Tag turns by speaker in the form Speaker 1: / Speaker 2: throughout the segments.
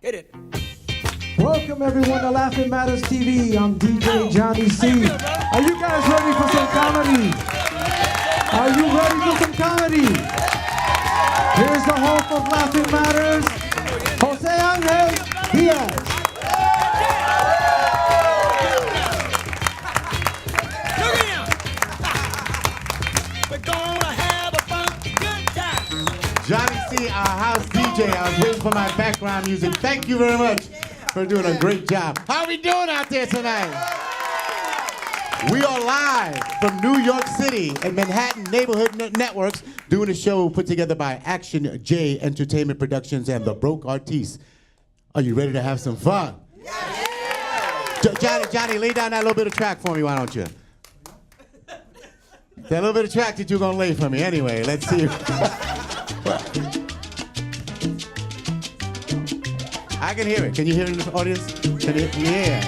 Speaker 1: Hit it.
Speaker 2: Welcome everyone to Laffin Matterz TV. I'm DJ Johnny C. Are you guys ready for some comedy? Are you ready for some comedy? Here's the host of Laffin Matterz, Jose A. Diaz.
Speaker 3: Johnny C, our house DJ. I was waiting for my background music. Thank you very much for doing a great job. How are we doing out there tonight? We are live from New York City at Manhattan Neighborhood Networks doing a show put together by Aktion J Productions and the Broke Artiste. Are you ready to have some fun? Johnny, lay down that little bit of track for me, why don't you? That little bit of track that you're gonna lay for me. Anyway, let's see. I can hear it. Can you hear it in the audience? Can you? Yeah.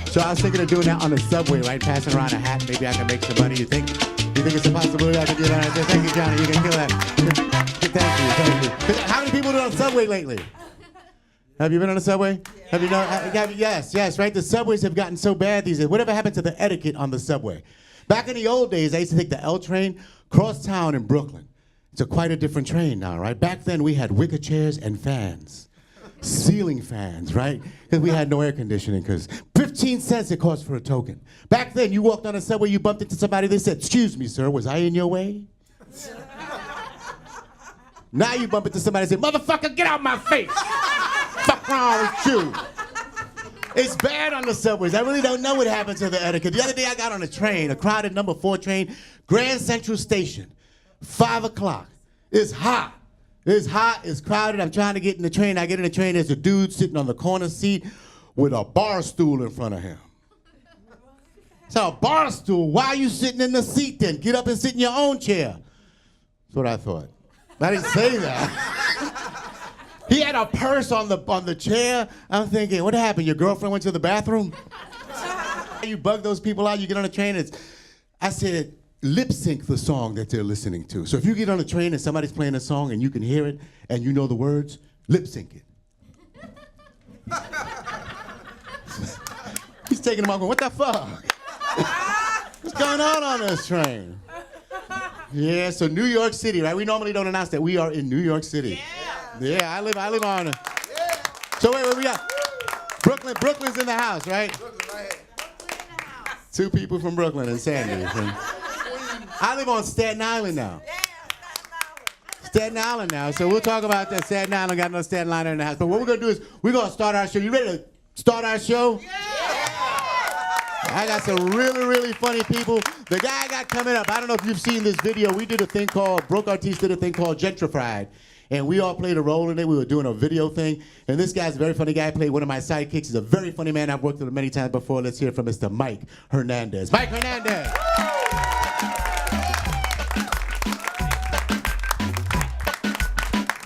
Speaker 3: So I was thinking of doing that on the subway, right? Passing around a hat. Maybe I can make some money. You think it's a possibility I can do that? Thank you, Johnny. You can kill that. Thank you. How many people do it on the subway lately? Have you been on the subway? Yeah. Have you known? Yes, right? The subways have gotten so bad these days. Whatever happened to the etiquette on the subway? Back in the old days, I used to take the L train cross town in Brooklyn. It's quite a different train now, right? Back then, we had wicker chairs and fans. Ceiling fans, right? Because we had no air conditioning, because 15 cents it cost for a token. Back then, you walked on the subway, you bumped into somebody, they said, "Excuse me, sir, was I in your way?" Now you bump into somebody and say, "Motherfucker, get out my face!" Fuck wrong with you? It's bad on the subways. I really don't know what happened to the etiquette. The other day I got on a train, a crowded number 4 train, Grand Central Station, 5 o'clock. It's hot. It's hot, it's crowded. I'm trying to get in the train. I get in the train, there's a dude sitting on the corner seat with a bar stool in front of him. So a bar stool, why are you sitting in the seat then? Get up and sit in your own chair. That's what I thought. I didn't say that. He had a purse on the chair. I'm thinking, what happened? Your girlfriend went to the bathroom? You bug those people out, you get on a train, I said, lip sync the song that they're listening to. So if you get on a train and somebody's playing a song and you can hear it and you know the words, lip sync it. He's taking them out going, what the fuck? What's going on this train? Yeah, so New York City, right? We normally don't announce that we are in New York City. Yeah, I live on. So wait, we got Brooklyn's in the house, right?
Speaker 1: Brooklyn, right.
Speaker 3: 2 people from Brooklyn and Sandy. I live on Staten Island now. Staten Island now. So we'll talk about that. Staten Island, got no Staten Island in the house. But what we're gonna do is we're gonna start our show. You ready to start our show? Yeah. I got some really, really funny people. The guy I got coming up, I don't know if you've seen this video. We did a thing called, Broke Artiste did a thing called Gentrified. And we all played a role in it. We were doing a video thing. And this guy's a very funny guy. Played one of my sidekicks. He's a very funny man. I've worked with him many times before. Let's hear from Mr. Mike Hernandez. Mike Hernandez.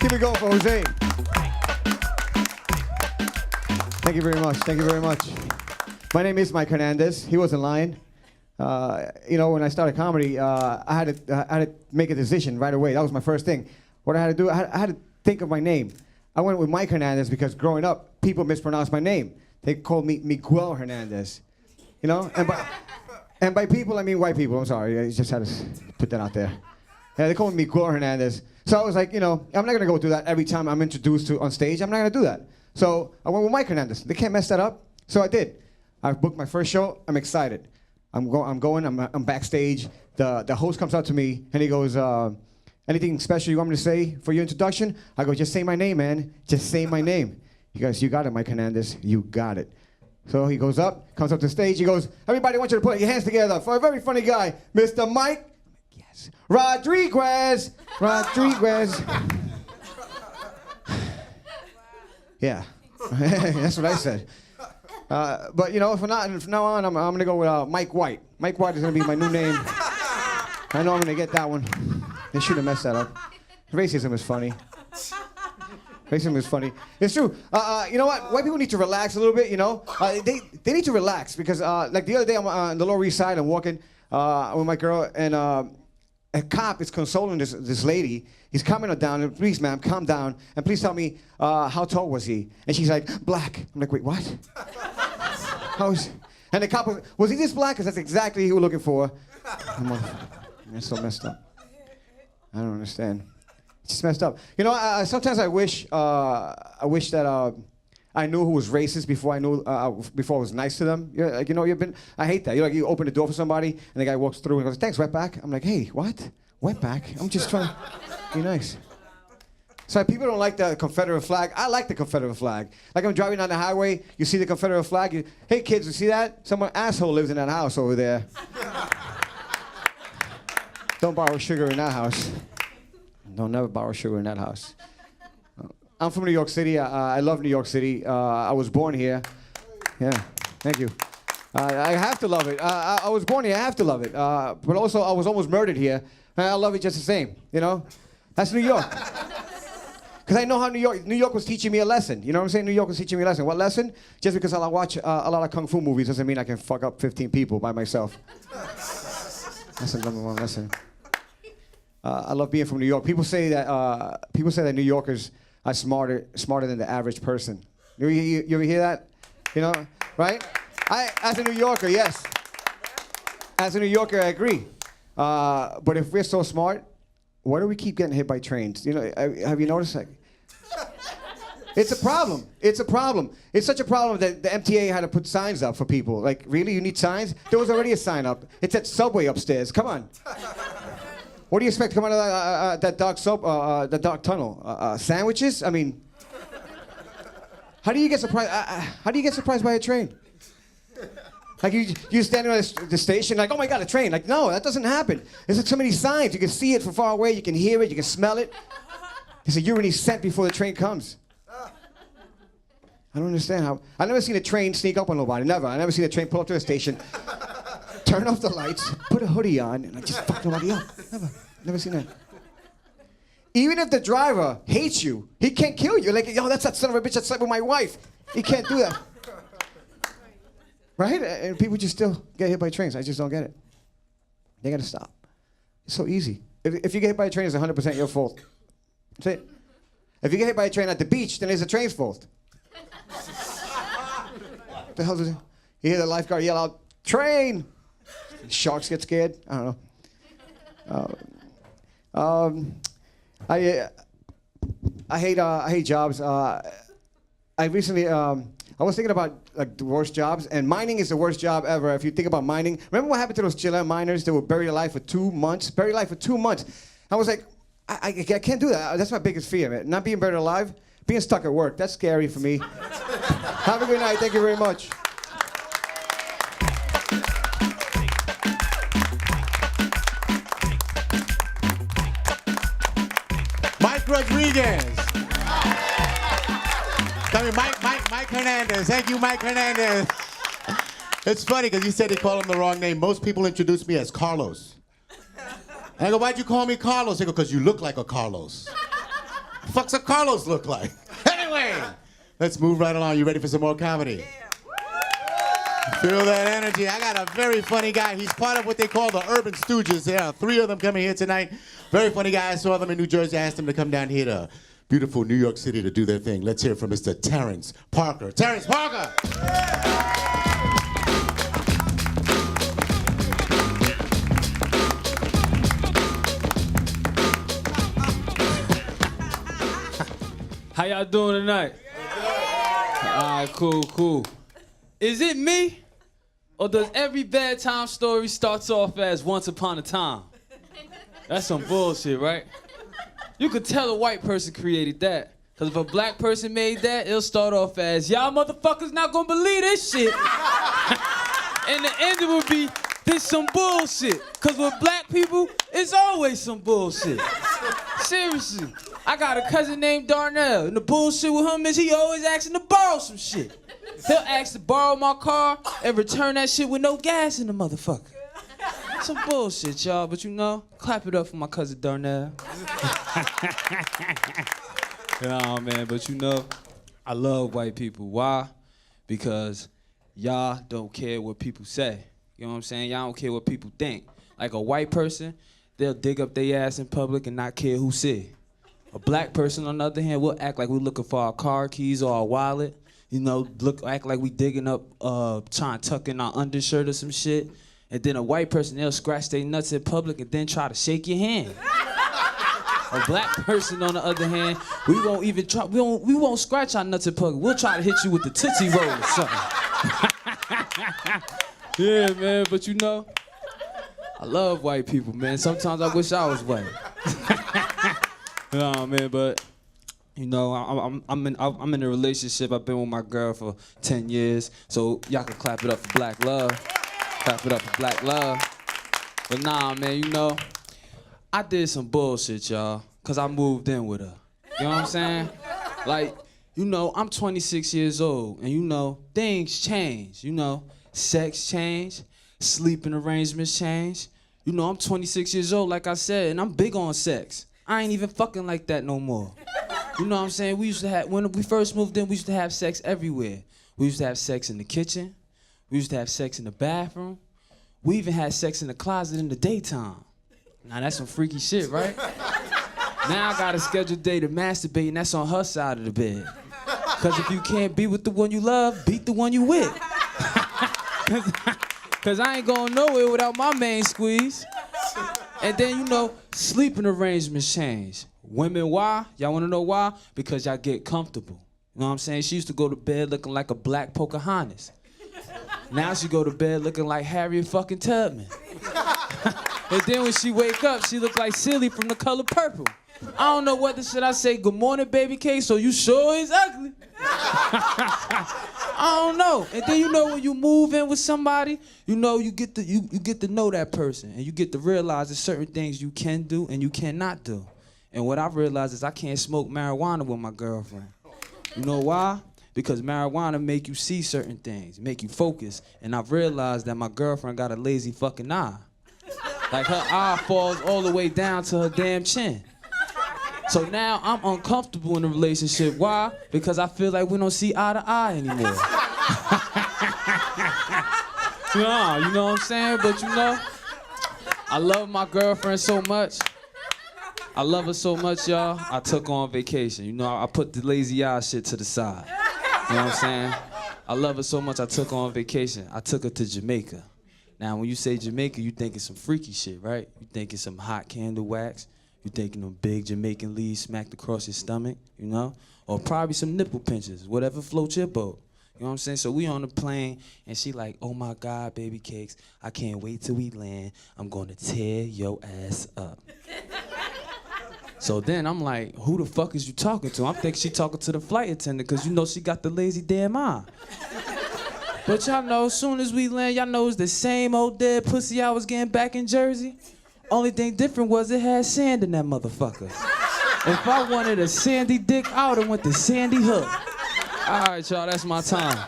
Speaker 2: Keep it going for Jose. Thank you very much. Thank you very much. My name is Mike Hernandez. He wasn't lying. You know, when I started comedy, I had to make a decision right away. That was my first thing. What I had to do, I had to think of my name. I went with Mike Hernandez because growing up, people mispronounced my name. They called me Miguel Hernandez. You know, and by people, I mean white people. I'm sorry, I just had to put that out there. Yeah, they called me Miguel Hernandez. So I was like, you know, I'm not gonna go through that every time I'm introduced to on stage. I'm not gonna do that. So I went with Mike Hernandez. They can't mess that up. So I did. I booked my first show. I'm excited. I'm backstage. The host comes up to me and he goes, anything special you want me to say for your introduction? I go, just say my name, man. Just say my name. He goes, you got it, Mike Hernandez. You got it. So he goes up, comes up to the stage. He goes, everybody, I want you to put your hands together for a very funny guy, Mr. Mike. Yes. Rodriguez. Rodriguez. Yeah. That's what I said. But you know, from now on, I'm gonna go with Mike White. Mike White is gonna be my new name. I know I'm gonna get that one. They should have messed that up. Racism is funny. Racism is funny. It's true. You know what? White people need to relax a little bit. You know, they need to relax because like the other day I'm on the Lower East Side. I'm walking with my girl and a cop is consoling this lady. He's calming her down. Please, ma'am, calm down. And please tell me, how tall was he? And she's like, black. I'm like, wait, what? And the cop was he this black? Because that's exactly who we're looking for. That's so messed up. I don't understand. It's just messed up. You know, sometimes I wish that I knew who was racist before I was nice to them. Like, you know, I hate that. You open the door for somebody and the guy walks through and goes, "Thanks, wetback." I'm like, hey, what? Wetback? I'm just trying to be nice. So people don't like the Confederate flag. I like the Confederate flag. Like I'm driving down the highway, you see the Confederate flag. Hey kids, you see that? Some asshole lives in that house over there. Don't borrow sugar in that house. Don't never borrow sugar in that house. I'm from New York City. I love New York City. I was born here. Yeah, thank you. I have to love it. I was born here. I have to love it. But also, I was almost murdered here. And I love it just the same. You know, that's New York. Because I know how New York was teaching me a lesson. You know what I'm saying? New York was teaching me a lesson. What lesson? Just because I watch a lot of kung fu movies doesn't mean I can fuck up 15 people by myself. That's the number one lesson. I love being from New York. People say that New Yorkers are smarter than the average person. You ever hear that? You know, right? As a New Yorker, yes. As a New Yorker, I agree. But if we're so smart, why do we keep getting hit by trains? You know, have you noticed that? It's a problem. It's a problem. It's such a problem that the MTA had to put signs up for people. Like, really, you need signs? There was already a sign up. It's at Subway upstairs. Come on. What do you expect to come out of that dark tunnel? Sandwiches? I mean, how do you get surprised? How do you get surprised by a train? Like you standing at the station, like, oh my God, a train. Like, no, that doesn't happen. There's like so many signs. You can see it from far away. You can hear it. You can smell it. It's a urine scent before the train comes. I don't understand how. I've never seen a train sneak up on nobody. Never. I've never seen a train pull up to a station, turn off the lights, put a hoodie on, and like just fuck nobody up. Never seen that. Even if the driver hates you, he can't kill you. Like, yo, that's that son of a bitch that slept with my wife. He can't do that. Right? And people just still get hit by trains. I just don't get it. They gotta stop. It's so easy. If you get hit by a train, it's 100% your fault. That's it. If you get hit by a train at the beach, then it's the train's fault. What the hell is it? You hear the lifeguard yell out, "Train!" Sharks get scared. I don't know. I hate jobs. I recently I was thinking about like the worst jobs, and mining is the worst job ever. If you think about mining, remember what happened to those Chilean miners that were buried alive for 2 months? Buried alive for 2 months. I was like, I can't do that. That's my biggest fear, man. Not being buried alive, being stuck at work. That's scary for me. Have a good night. Thank you very much.
Speaker 3: Mike Rodriguez. I mean, Mike Hernandez. Thank you, Mike Hernandez. It's funny because you said they call him the wrong name. Most people introduce me as Carlos. And I go, why'd you call me Carlos? They go, because you look like a Carlos. The fuck's a Carlos look like? Anyway, let's move right along. You ready for some more comedy? Yeah. Feel that energy. I got a very funny guy. He's part of what they call the Urban Stooges. There are 3 of them coming here tonight. Very funny guy. I saw them in New Jersey. I asked them to come down here to beautiful New York City to do their thing. Let's hear from Mr. Terrence Parker. Terrence Parker!
Speaker 1: How y'all doing tonight? All right, cool. Is it me? Or does every bedtime story starts off as once upon a time? That's some bullshit, right? You could tell a white person created that. Because if a black person made that, it'll start off as, y'all motherfuckers not gonna believe this shit. And the ending would be, this some bullshit. Because with black people, it's always some bullshit. Seriously. I got a cousin named Darnell, and the bullshit with him is he always asking to borrow some shit. He'll ask to borrow my car and return that shit with no gas in the motherfucker. Some bullshit, y'all, but you know, clap it up for my cousin Darnell. Yeah, man, but you know, I love white people. Why? Because y'all don't care what people say. You know what I'm saying? Y'all don't care what people think. Like a white person, they'll dig up their ass in public and not care who see. A black person, on the other hand, will act like we're looking for our car keys or our wallet. You know, act like we digging up, trying to tuck in our undershirt or some shit. And then a white person, they'll scratch their nuts in public and then try to shake your hand. A black person, on the other hand, we won't even try. We won't scratch our nuts in public. We'll try to hit you with the Tootsie Roll or something. Yeah, man. But you know, I love white people, man. Sometimes I wish I was white. No, man, but you know, I'm in a relationship. I've been with my girl for 10 years, so y'all can clap it up for black love. Clap it up for black love. But nah, man, you know, I did some bullshit, y'all, cause I moved in with her. You know what I'm saying? Like, you know, I'm 26 years old, and you know, things change. You know, sex change, sleeping arrangements change. You know, I'm 26 years old, like I said, and I'm big on sex. I ain't even fucking like that no more. You know what I'm saying? We used to have, when we first moved in, we used to have sex everywhere. We used to have sex in the kitchen. We used to have sex in the bathroom. We even had sex in the closet in the daytime. Now that's some freaky shit, right? Now I got a scheduled day to masturbate, and that's on her side of the bed. Cause if you can't be with the one you love, beat the one you with. Cause I ain't going nowhere without my main squeeze. And then, you know, sleeping arrangements change. Women, why? Y'all wanna know why? Because y'all get comfortable. You know what I'm saying? She used to go to bed looking like a black Pocahontas. Now she go to bed looking like Harriet fucking Tubman. And then when she wake up, she look like Silly from The Color Purple. I don't know whether should I say good morning, baby cake, so you sure is ugly. I don't know. And then you know when you move in with somebody, you know you get to know that person, and you get to realize there's certain things you can do and you cannot do. And what I've realized is I can't smoke marijuana with my girlfriend. You know why? Because marijuana make you see certain things, make you focus. And I've realized that my girlfriend got a lazy fucking eye. Like her eye falls all the way down to her damn chin. So now I'm uncomfortable in a relationship. Why? Because I feel like we don't see eye to eye anymore. Yeah, you know what I'm saying? But you know, I love my girlfriend so much. I love her so much, y'all. I took her on vacation. You know, I put the lazy eye shit to the side. You know what I'm saying? I love her so much, I took her on vacation. I took her to Jamaica. Now, when you say Jamaica, you thinking some freaky shit, right? You thinking some hot candle wax. You thinking them big Jamaican leaves smacked across your stomach, you know? Or probably some nipple pinches, whatever floats your boat. You know what I'm saying? So we on the plane, and she like, oh my God, baby cakes, I can't wait till we land. I'm gonna tear your ass up. So then I'm like, who the fuck is you talking to? I'm thinking she talking to the flight attendant, because you know she got the lazy damn eye. But y'all know, as soon as we land, y'all know it's the same old dead pussy I was getting back in Jersey. Only thing different was it had sand in that motherfucker. If I wanted a sandy dick, I would've went to Sandy Hook. All right, y'all, that's my time.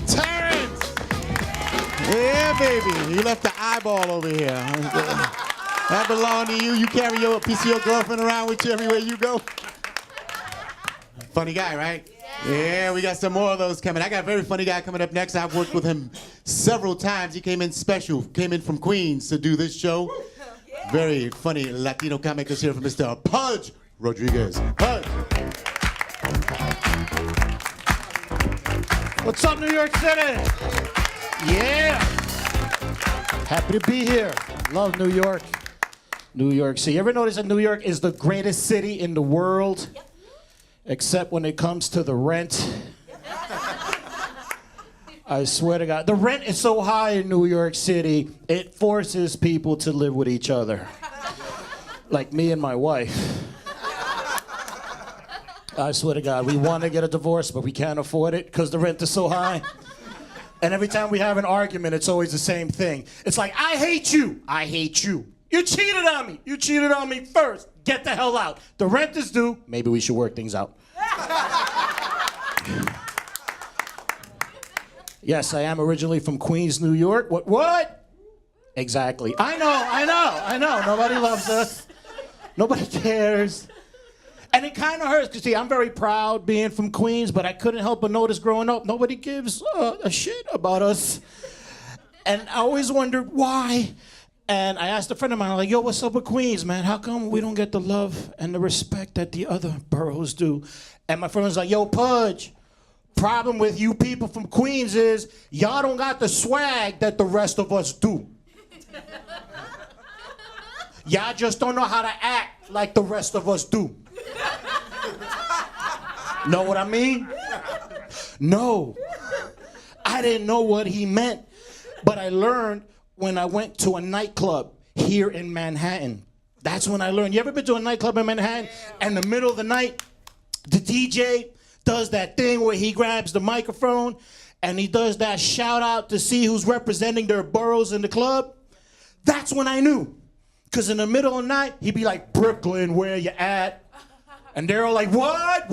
Speaker 3: Terrence! Yeah, baby, you left the eyeball over here. That belong to you. You carry your piece of your girlfriend around with you everywhere you go. Funny guy, right? Yeah, we got some more of those coming. I got a very funny guy coming up next. I've worked with him several times. He came in special, came in from Queens to do this show. Very funny Latino comic is here from Mr. Pudge Rodriguez. Pudge.
Speaker 4: What's up, New York City? Yeah. Happy to be here. Love New York. New York City. You ever notice that New York is the greatest city in the world? Yep. Except when it comes to the rent. I swear to God. The rent is so high in New York City, it forces people to live with each other. Like me and my wife. I swear to God, we want to get a divorce, but we can't afford it because the rent is so high. And every time we have an argument, it's always the same thing. It's like, I hate you. I hate you. You cheated on me. You cheated on me first. Get the hell out. The rent is due. Maybe we should work things out. Yes, I am originally from Queens, New York. What? Exactly. I know. Nobody loves us. Nobody cares. And it kind of hurts, because see, I'm very proud being from Queens, but I couldn't help but notice growing up, nobody gives a shit about us. And I always wondered why. And I asked a friend of mine, like, yo, what's up with Queens, man? How come we don't get the love and the respect that the other boroughs do? And my friend was like, yo, Pudge, problem with you people from Queens is y'all don't got the swag that the rest of us do. Y'all just don't know how to act like the rest of us do. Know what I mean? No. I didn't know what he meant, but I learned when I went to a nightclub here in Manhattan. That's when I learned. You ever been to a nightclub in Manhattan? And in the middle of the night, the DJ does that thing where he grabs the microphone and he does that shout out to see who's representing their boroughs in the club? That's when I knew. Because in the middle of the night, he'd be like, Brooklyn, where you at? And they're all like, what?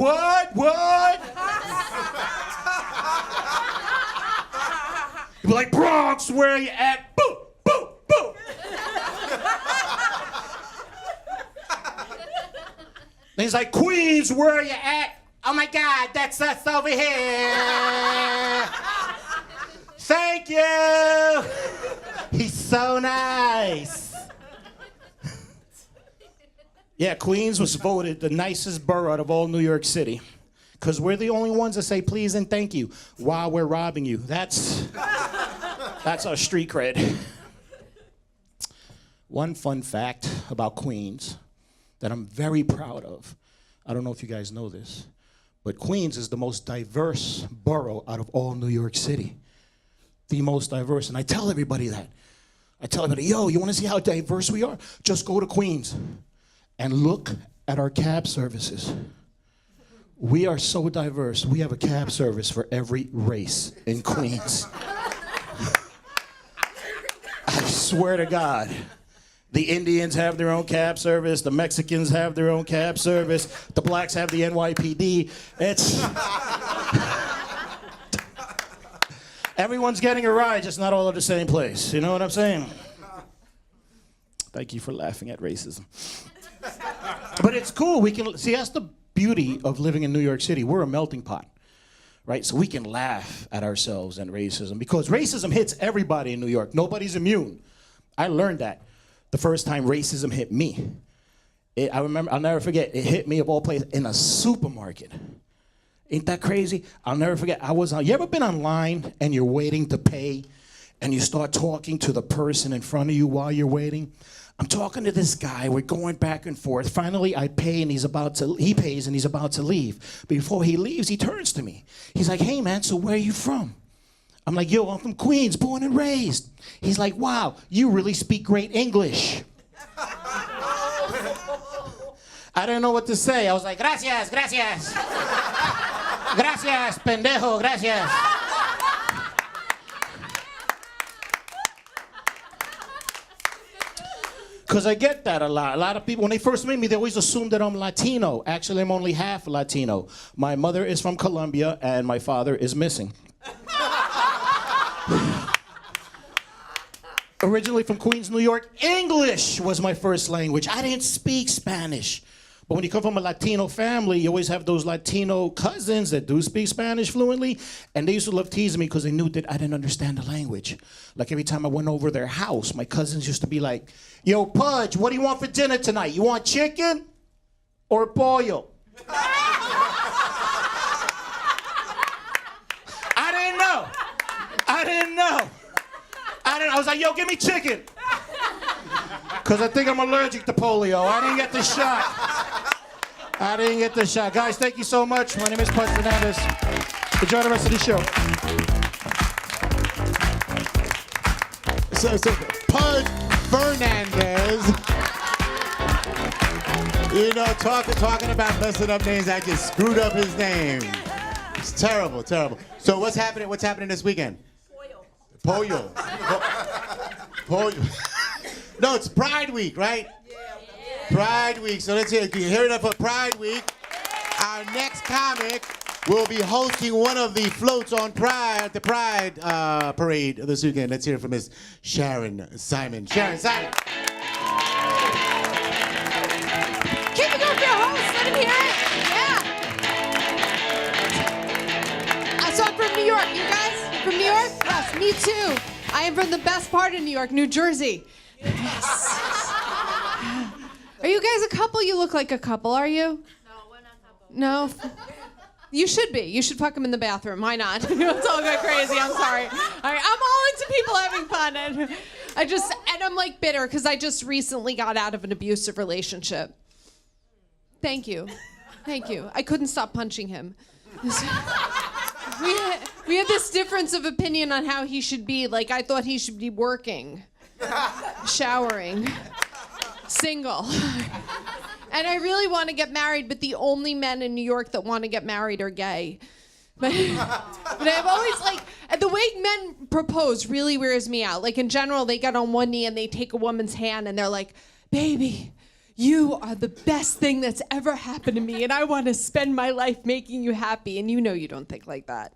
Speaker 4: He'd be like, Bronx, where you at? Boo, boo, boo. And he's like, Queens, where you at? Oh my God, that's us over here. Thank you. He's so nice. Yeah, Queens was voted the nicest borough out of all New York City. Because we're the only ones that say please and thank you while we're robbing you. That's our street cred. One fun fact about Queens that I'm very proud of. I don't know if you guys know this, but Queens is the most diverse borough out of all New York City. The most diverse, and I tell everybody that. I tell everybody, yo, you wanna see how diverse we are? Just go to Queens and look at our cab services. We are so diverse. We have a cab service for every race in Queens. I swear to God. The Indians have their own cab service. The Mexicans have their own cab service. The blacks have the NYPD. It's... Everyone's getting a ride, just not all at the same place. You know what I'm saying? Thank you for laughing at racism. But it's cool. We can see, that's the beauty of living in New York City. We're a melting pot, right? So we can laugh at ourselves and racism, because racism hits everybody in New York. Nobody's immune. I learned that the first time racism hit me. I remember, I'll never forget, it hit me of all places in a supermarket. Ain't that crazy? I'll never forget, you ever been online and you're waiting to pay and you start talking to the person in front of you while you're waiting? I'm talking to this guy, we're going back and forth. Finally, I pay and he pays and he's about to leave. Before he leaves, he turns to me. He's like, hey man, so where are you from? I'm like, yo, I'm from Queens, born and raised. He's like, wow, you really speak great English. I didn't know what to say. I was like, gracias, gracias. Gracias, pendejo, gracias. Because I get that a lot. A lot of people, when they first meet me, they always assume that I'm Latino. Actually, I'm only half Latino. My mother is from Colombia, and my father is missing. Originally from Queens, New York, English was my first language. I didn't speak Spanish. But when you come from a Latino family, you always have those Latino cousins that do speak Spanish fluently, and they used to love teasing me because they knew that I didn't understand the language. Like every time I went over their house, my cousins used to be like, yo, Pudge, what do you want for dinner tonight? You want chicken or pollo? I didn't know. I was like, yo, give me chicken. Because I think I'm allergic to polio. I didn't get the shot. Guys, thank you so much. My name is Pudge Fernandez. Enjoy the rest of the show.
Speaker 3: So Pudge Fernandez. You know, talking about messing up names, I just screwed up his name. It's terrible, terrible. So what's happening this weekend? Pollo. Pollo. No, it's Pride Week, right? Yeah. Pride Week. So let's hear it up for Pride Week. Our next comic will be hosting one of the floats on Pride, the Pride parade this weekend. Let's hear it from Miss Sharon Simon. Sharon Simon.
Speaker 5: from New York? Yes, me too. I am from the best part of New York, New Jersey. Yes. Are you guys a couple? You look like a couple, are you?
Speaker 6: No, we're not couple.
Speaker 5: No? You should be. You should fuck him in the bathroom. Why not? It's all go crazy. I'm sorry. All right, I'm all into people having fun. And I'm like bitter because I just recently got out of an abusive relationship. Thank you. Thank you. I couldn't stop punching him. We had this difference of opinion on how he should be. Like, I thought he should be working, showering, single. And I really want to get married, but the only men in New York that want to get married are gay. But I've always, like, the way men propose really wears me out. Like, in general, they get on one knee and they take a woman's hand and they're like, baby, you are the best thing that's ever happened to me, and I want to spend my life making you happy. And you know you don't think like that.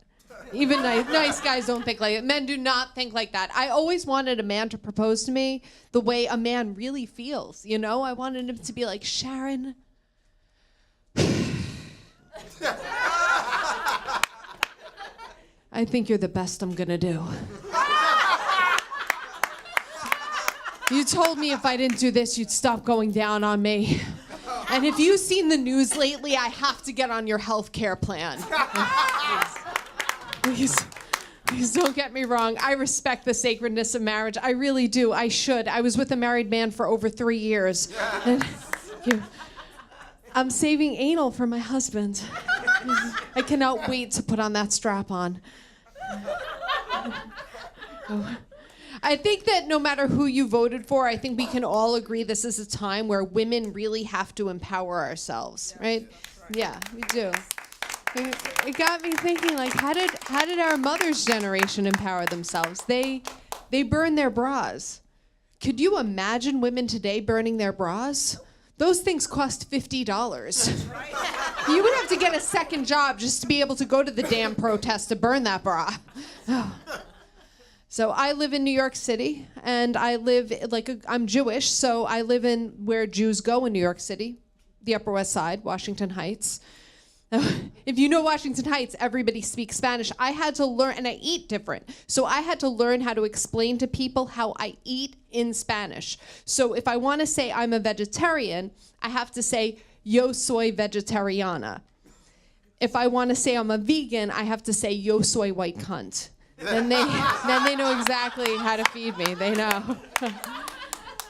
Speaker 5: Even nice guys don't think like that. Men do not think like that. I always wanted a man to propose to me the way a man really feels, you know? I wanted him to be like, Sharon. I think you're the best I'm gonna do. You told me if I didn't do this, you'd stop going down on me. And if you've seen the news lately, I have to get on your health care plan. Please don't get me wrong. I respect the sacredness of marriage. I really do. I should. I was with a married man for over 3 years. And I'm saving anal for my husband. I cannot wait to put on that strap on. I think that no matter who you voted for, I think we can all agree this is a time where women really have to empower ourselves, right? Yeah, we do. It got me thinking, like, how did our mother's generation empower themselves? They burn their bras. Could you imagine women today burning their bras? Those things cost $50. That's right. You would have to get a second job just to be able to go to the damn protest to burn that bra. Oh. So I live in New York City, and I live I'm Jewish, so I live in where Jews go in New York City, the Upper West Side, Washington Heights. If you know Washington Heights, everybody speaks Spanish. I had to learn, and I eat different. So I had to learn how to explain to people how I eat in Spanish. So if I want to say I'm a vegetarian, I have to say, yo soy vegetariana. If I want to say I'm a vegan, I have to say, yo soy white cunt. Then they know exactly how to feed me. They know.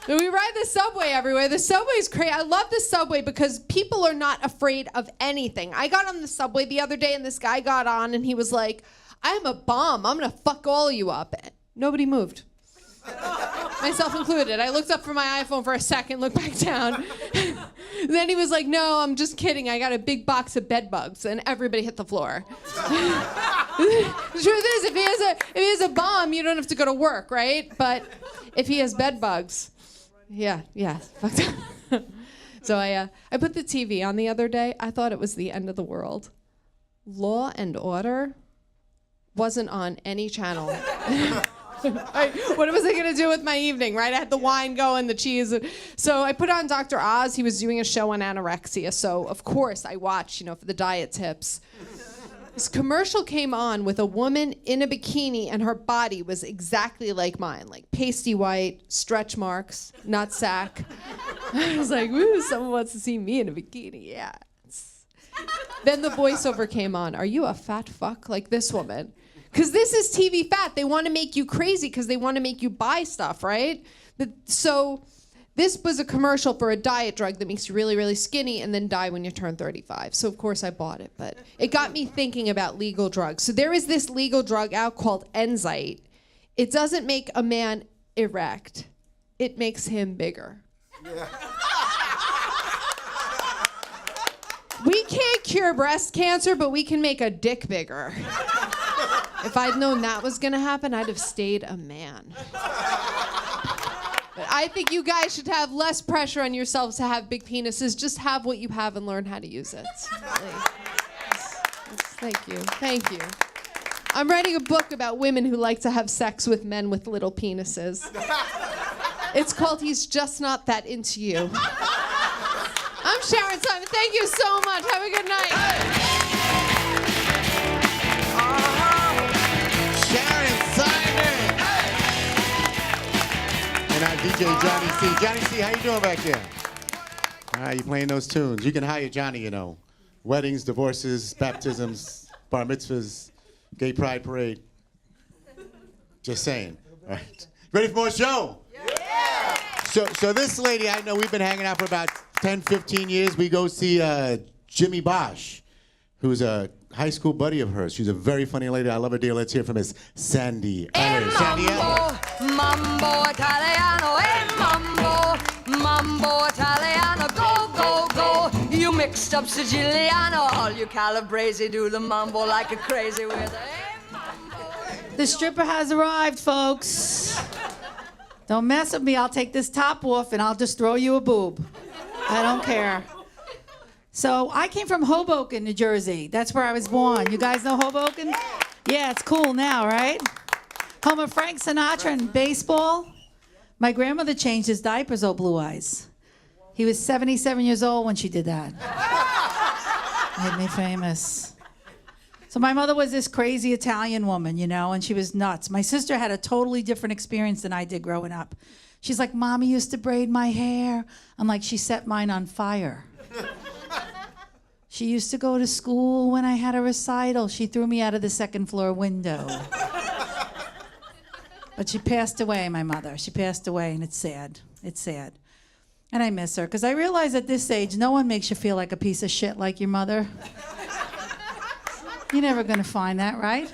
Speaker 5: We ride the subway everywhere. The subway's crazy. I love the subway because people are not afraid of anything. I got on the subway the other day and this guy got on and he was like, I'm a bomb. I'm going to fuck all of you up. Nobody moved. Myself included. I looked up from my iPhone for a second, looked back down. Then he was like, no, I'm just kidding. I got a big box of bed bugs. And everybody hit the floor. The truth is, if he has a bomb, you don't have to go to work, right? But if he has bed bugs, yeah. So I put the TV on the other day. I thought it was the end of the world. Law and Order wasn't on any channel. What was I going to do with my evening, right? I had the wine going, the cheese. So I put on Dr. Oz. He was doing a show on anorexia. So, of course, I watched, for the diet tips. This commercial came on with a woman in a bikini, and her body was exactly like mine, like pasty white, stretch marks, nut sack. I was like, woo, someone wants to see me in a bikini, yeah. Then the voiceover came on. Are you a fat fuck like this woman? Because this is TV fat. They want to make you crazy because they want to make you buy stuff, right? So this was a commercial for a diet drug that makes you really, really skinny and then die when you turn 35. So, of course, I bought it. But it got me thinking about legal drugs. So there is this legal drug out called Enzyte. It doesn't make a man erect. It makes him bigger. Yeah. We can't cure breast cancer, but we can make a dick bigger. If I'd known that was going to happen, I'd have stayed a man. But I think you guys should have less pressure on yourselves to have big penises. Just have what you have and learn how to use it. Thank you. I'm writing a book about women who like to have sex with men with little penises. It's called He's Just Not That Into You. I'm Sharon Simon. Thank you so much. Have a good night.
Speaker 3: Sharon. DJ Johnny C. Johnny C, how you doing back there? All right, you playing those tunes. You can hire Johnny, you know. Weddings, divorces, baptisms, bar mitzvahs, gay pride parade. Just saying. All right. Ready for more show? Yeah! So this lady, I know we've been hanging out for about 10, 15 years. We go see Jimmy Bosch, who's a high school buddy of hers. She's a very funny lady. I love her dear. Let's hear from Miss Sandy Ehlers. Sandy Ehlers.
Speaker 6: Mambo Italiano, mambo Italiano, go, go, go. You mixed up Siciliano, all you Calabrese do the mambo like a crazy with a mambo.
Speaker 7: The stripper has arrived, folks. Don't mess with me. I'll take this top off and I'll just throw you a boob. I don't care. So I came from Hoboken, New Jersey. That's where I was born. You guys know Hoboken? Yeah, it's cool now, right? Home of Frank Sinatra and baseball. My grandmother changed his diapers, oh blue eyes. He was 77 years old when she did that. Made me famous. So my mother was this crazy Italian woman, you know, and she was nuts. My sister had a totally different experience than I did growing up. She's like, Mommy used to braid my hair. I'm like, she set mine on fire. She used to go to school when I had a recital. She threw me out of the second floor window. But she passed away, my mother. She passed away, and it's sad. It's sad. And I miss her, because I realize at this age, no one makes you feel like a piece of shit like your mother. You're never going to find that, right?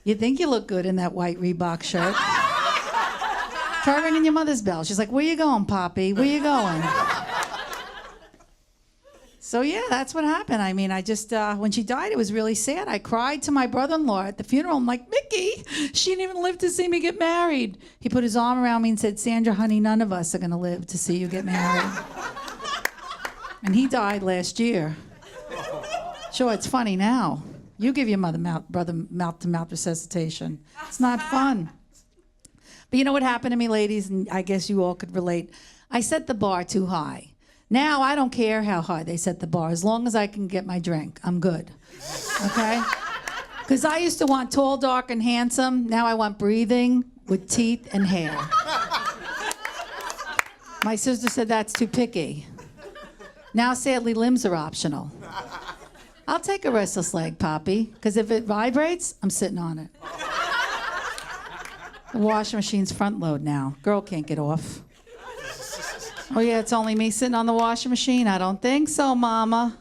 Speaker 7: You think you look good in that white Reebok shirt. Try ringing your mother's bell. She's like, where you going, Poppy? Where you going? So, yeah, that's what happened. I mean, I just, when she died, it was really sad. I cried to my brother-in-law at the funeral. I'm like, Mickey, she didn't even live to see me get married. He put his arm around me and said, Sandra, honey, none of us are going to live to see you get married. And he died last year. Sure, it's funny now. You give your brother mouth-to-mouth resuscitation. It's not fun. But you know what happened to me, ladies, and I guess you all could relate. I set the bar too high. Now I don't care how high they set the bar. As long as I can get my drink, I'm good. Okay? Because I used to want tall, dark, and handsome. Now I want breathing with teeth and hair. My sister said that's too picky. Now, sadly, limbs are optional. I'll take a restless leg, Poppy, because if it vibrates, I'm sitting on it. The washing machine's front load now. Girl can't get off. Oh, yeah, it's only me sitting on the washing machine? I don't think so, Mama.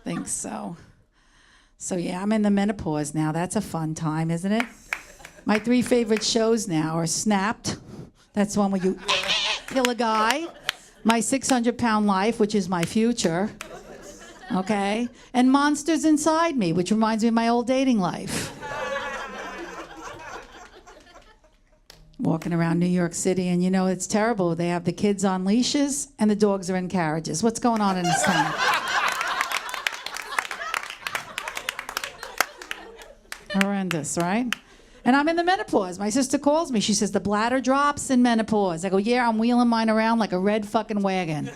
Speaker 7: Think so. So, yeah, I'm in the menopause now. That's a fun time, isn't it? My 3 favorite shows now are Snapped. That's the one where you kill a guy. My 600-Pound Life, which is my future. Okay? And Monsters Inside Me, which reminds me of my old dating life. Walking around New York City, and you know, it's terrible. They have the kids on leashes, and the dogs are in carriages. What's going on in this town? Horrendous, right? And I'm in the menopause. My sister calls me. She says, the bladder drops in menopause. I go, yeah, I'm wheeling mine around like a red fucking wagon.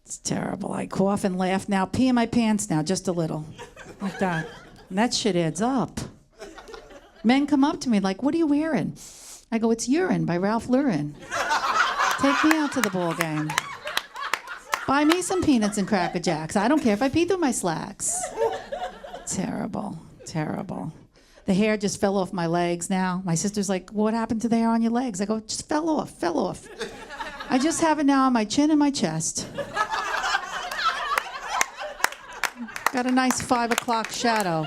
Speaker 7: It's terrible. I cough and laugh now. Pee in my pants now, just a little. Like that. And that shit adds up. Men come up to me like, what are you wearing? I go, it's Urine by Ralph Lauren. Take me out to the ball game. Buy me some peanuts and Cracker Jacks. I don't care if I pee through my slacks. Terrible, terrible. The hair just fell off my legs now. My sister's like, what happened to the hair on your legs? I go, it just fell off. I just have it now on my chin and my chest. Got a nice 5 o'clock shadow.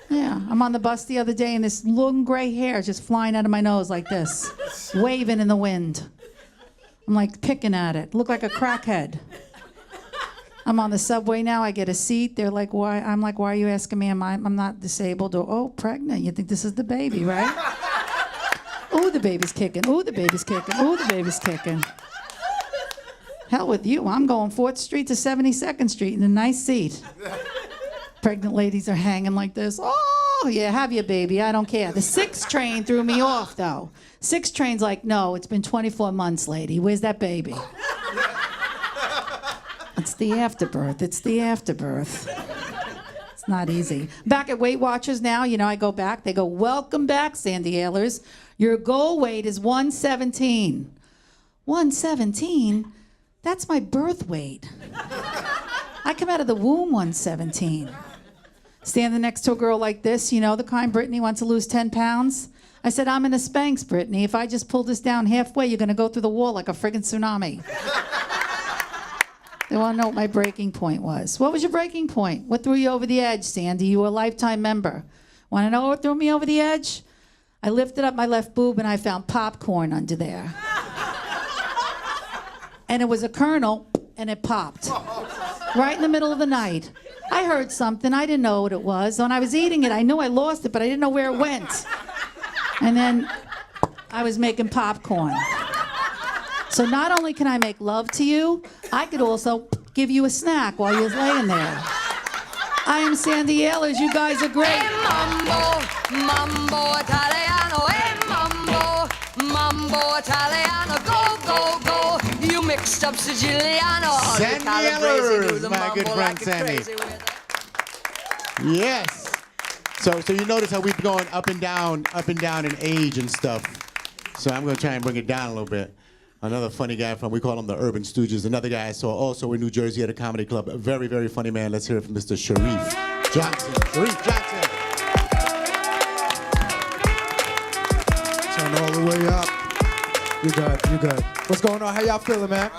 Speaker 7: Yeah, I'm on the bus the other day, and this long gray hair is just flying out of my nose like this, waving in the wind. I'm like picking at it. Look like a crackhead. I'm on the subway now. I get a seat. They're like, why? I'm like, why are you asking me? I'm not disabled. Or, oh, pregnant. You think this is the baby, right? Oh, the baby's kicking. Oh, the baby's kicking. Oh, the baby's kicking. Hell with you. I'm going 4th Street to 72nd Street in a nice seat. Pregnant ladies are hanging like this. Oh, yeah, have your baby. I don't care. The 6 train threw me off, though. 6 train's like, no, it's been 24 months, lady. Where's that baby? It's the afterbirth. It's the afterbirth. It's It's not easy. Back at Weight Watchers now, you know, I go back. They go, welcome back, Sandy Ehlers. Your goal weight is 117. 117? That's my birth weight. I come out of the womb 117. Standing next to a girl like this, you know, the kind Brittany wants to lose 10 pounds. I said, I'm in a Spanx, Brittany. If I just pull this down halfway, you're going to go through the wall like a friggin' tsunami. They want to know what my breaking point was. What was your breaking point? What threw you over the edge, Sandy? You were a lifetime member. Want to know what threw me over the edge? I lifted up my left boob and I found popcorn under there. And it was a kernel and it popped. Right in the middle of the night. I heard something. I didn't know what it was. When I was eating it, I knew I lost it, but I didn't know where it went. And then I was making popcorn. So not only can I make love to you, I could also give you a snack while you're laying there. I am Sandy Ehlers. You guys are great.
Speaker 6: Hey, mambo Italiano. Hey, mambo Italiano. Go, go, go. You mixed up Siciliano.
Speaker 3: Sandy Ehlers, my good friend Sandy. Yes. So you notice how we've gone up and down in age and stuff. So I'm going to try and bring it down a little bit. Another funny guy we call him the Urban Stooges. Another guy I saw also in New Jersey at a comedy club. A very, very funny man. Let's hear it from Mr. Sharief Johnson. Sharief Johnson.
Speaker 8: Turn all the way up. You good, you good. What's going on? How y'all feeling, man?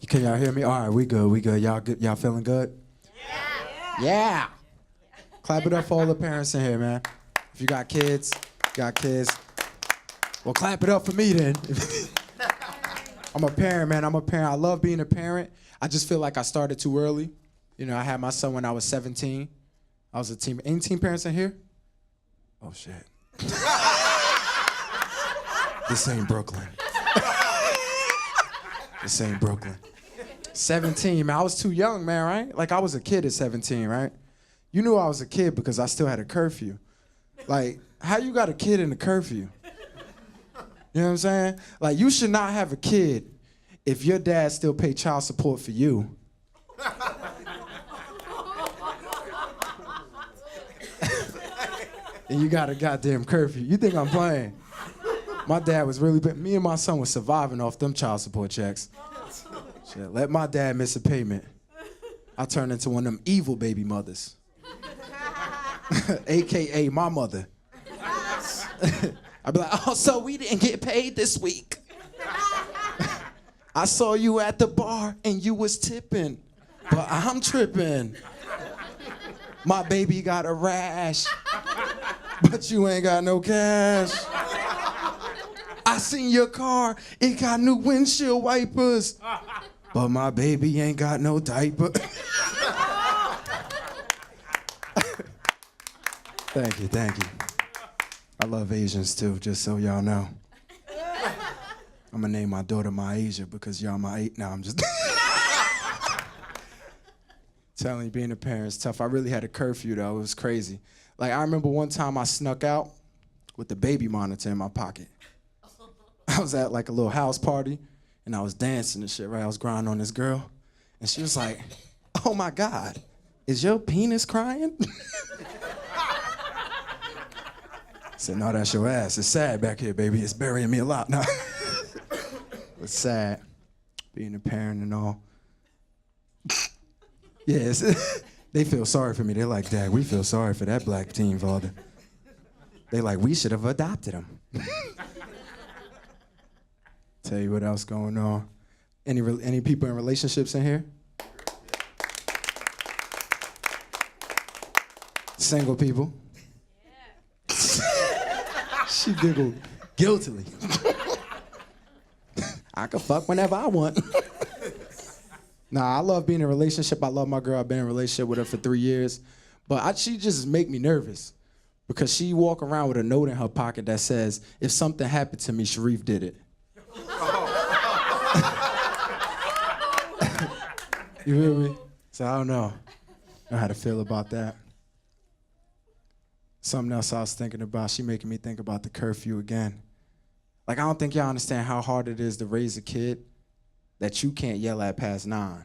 Speaker 8: Can y'all hear me? All right, we good. Y'all good? Y'all feeling good? Yeah. Clap it up for all the parents in here, man. If you got kids, well, clap it up for me then. I'm a parent, man. I'm a parent. I love being a parent. I just feel like I started too early. You know, I had my son when I was 17. I was a teen. Any teen parents in here? Oh, shit. This ain't Brooklyn. This ain't Brooklyn. 17, man. I was too young, man, right? Like, I was a kid at 17, right? You knew I was a kid because I still had a curfew. Like, how you got a kid in a curfew? You know what I'm saying? Like, you should not have a kid if your dad still paid child support for you. And you got a goddamn curfew. You think I'm playing? My dad was really bad. Me and my son was surviving off them child support checks. Shit, let my dad miss a payment. I turned into one of them evil baby mothers. AKA my mother. I'd be like, oh, so we didn't get paid this week. I saw you at the bar and you was tipping, but I'm tripping. My baby got a rash, but you ain't got no cash. I seen your car, it got new windshield wipers, but my baby ain't got no diaper. Thank you, thank you. I love Asians too, just so y'all know. I'm gonna name my daughter Myasia because y'all no, I'm just telling you, being a parent's tough. I really had a curfew though, it was crazy. Like, I remember one time I snuck out with the baby monitor in my pocket. I was at like a little house party and I was dancing and shit, right? I was grinding on this girl and she was like, oh my God, is your penis crying? I said, no, that's your ass. It's sad back here, baby. It's burying me a lot now. It's sad, being a parent and all. Yes, they feel sorry for me. They're like, Dad, we feel sorry for that black teen father. They like, we should have adopted him. Tell you what else going on. Any people in relationships in here? Single people? She giggled guiltily. I can fuck whenever I want. Nah, I love being in a relationship. I love my girl. I've been in a relationship with her for 3 years. But she just make me nervous because she walk around with a note in her pocket that says, if something happened to me, Sharief did it. You feel me? So I don't know how to feel about that. Something else I was thinking about, she making me think about the curfew again. Like, I don't think y'all understand how hard it is to raise a kid that you can't yell at past 9.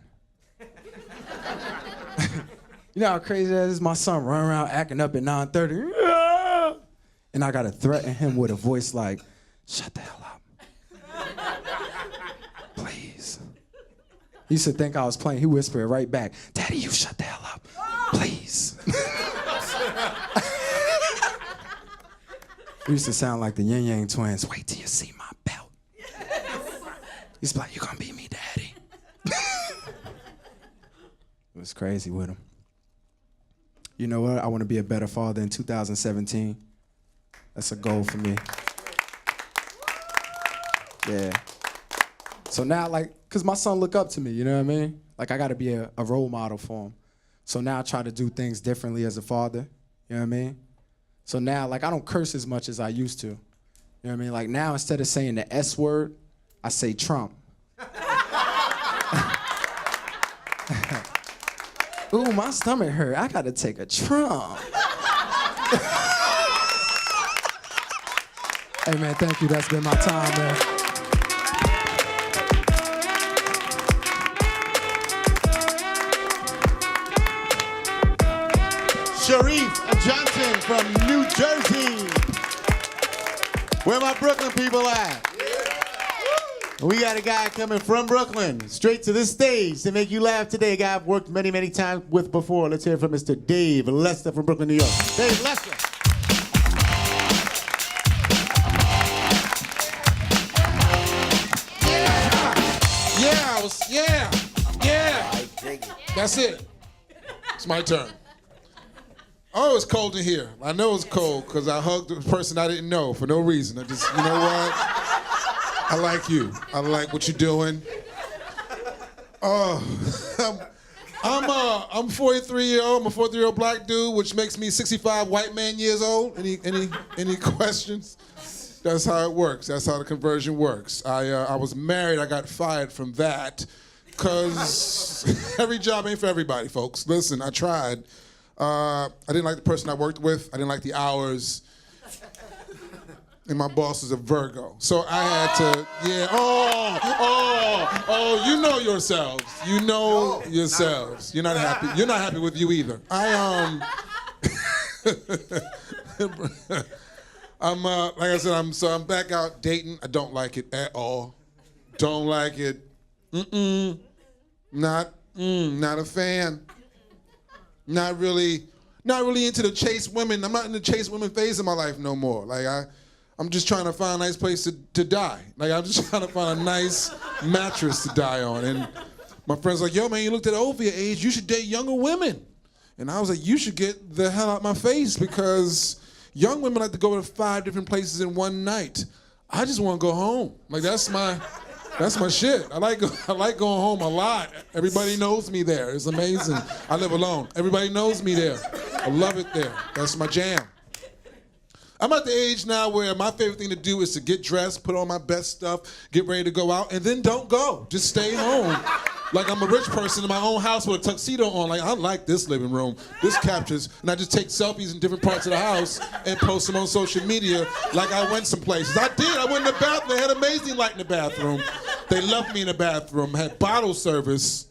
Speaker 8: You know how crazy that is? My son running around acting up at 9:30. And I gotta threaten him with a voice like, shut the hell up. Please. He used to think I was playing. He whispered it right back. Daddy, you shut the hell up. Please. We used to sound like the Yin Yang twins. Wait till you see my belt. He's like, you gonna beat me, Daddy. It was crazy with him. You know what? I want to be a better father in 2017. That's a goal for me. Yeah. So now, like, because my son look up to me, you know what I mean? Like, I got to be a role model for him. So now I try to do things differently as a father, you know what I mean? So now, like, I don't curse as much as I used to. You know what I mean? Like, now instead of saying the S word, I say Trump. Ooh, my stomach hurt. I gotta take a Trump. Hey, man, thank you. That's been my time, man.
Speaker 3: Sharief Johnson from New Jersey. Where my Brooklyn people at? We got a guy coming from Brooklyn, straight to this stage to make you laugh today. A guy I've worked many, many times with before. Let's hear from Mr. Dave Lester from Brooklyn, New York. Dave Lester.
Speaker 9: Yeah. That's it. It's my turn. Oh, it's cold in here. I know it's cold because I hugged a person I didn't know for no reason. I just, you know what? I like you. I like what you're doing. I'm 43-year-old. I'm a 43-year-old black dude, which makes me 65 white man years old. Any questions? That's how it works. That's how the conversion works. I was married. I got fired from that because every job ain't for everybody, folks. Listen, I tried. I didn't like the person I worked with. I didn't like the hours. And my boss is a Virgo. So I had to, yeah, you know yourselves. You know yourselves. You're not happy. You're not happy with you either. I'm like I said, I'm back out dating. I don't like it at all. Don't like it. Not a fan. Not really into the chase women. I'm not in the chase women phase of my life no more. Like I'm just trying to find a nice place to die. Like I'm just trying to find a nice mattress to die on. And my friend's like, yo man, you looked at over your age, you should date younger women. And I was like, you should get the hell out my face because young women like to go to 5 different places in one night. I just want to go home. Like that's my shit. I like going home a lot. Everybody knows me there. It's amazing. I live alone. Everybody knows me there. I love it there. That's my jam. I'm at the age now where my favorite thing to do is to get dressed, put on my best stuff, get ready to go out, and then don't go. Just stay home. Like I'm a rich person in my own house with a tuxedo on. Like I like this living room. This captures, and I just take selfies in different parts of the house and post them on social media like I went some places. I did. I went in the bathroom. They had amazing light in the bathroom. They loved me in the bathroom. Had bottle service.